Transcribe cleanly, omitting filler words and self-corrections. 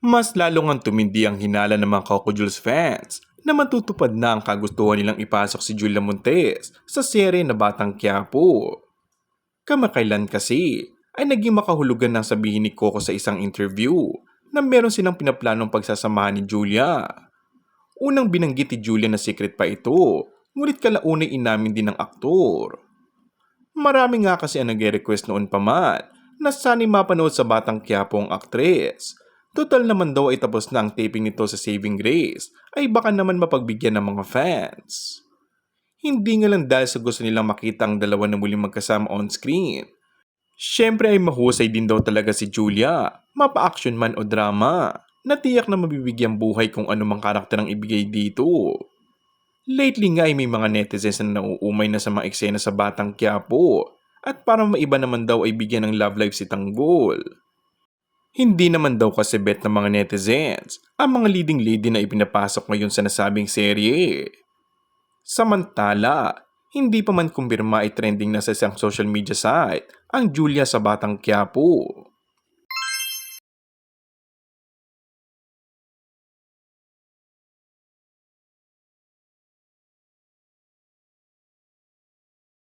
Mas lalo ngang tumindi ang hinala ng mga Coco Jules fans na matutupad na ang kagustuhan nilang ipasok si Julia Montes sa serye na Batang Quiapo. Kamakailan kasi ay naging makahulugan ng sabihin ni Coco sa isang interview na meron silang pinaplanong pagsasamahan ni Julia. Unang binanggit ni Julia na secret pa ito, ngunit kalaunay inamin din ng aktor. Marami nga kasi ang nag-request noon pa man na sana'y mapanood sa Batang Quiapo ang aktres. Total naman daw ay tapos na ang taping nito sa Saving Grace ay baka naman mapagbigyan ng mga fans. Hindi nga lang dahil sa gusto nilang makita ang dalawa na muling magkasama on screen. Siyempre ay mahusay din daw talaga si Julia, mapa-action man o drama, na tiyak na mabibigyan buhay kung anumang karakter ang ibigay dito. Lately nga ay may mga netizens na nauumay na sa mga eksena sa Batang Quiapo at para maiba naman daw ay bigyan ng love life si Tanggol. Hindi naman daw kasi bet ng mga netizens ang mga leading lady na ipinapasok ngayon sa nasabing serye. Samantala, hindi pa man kumpirma ay trending na sa isang social media site ang Julia sa Batang Quiapo.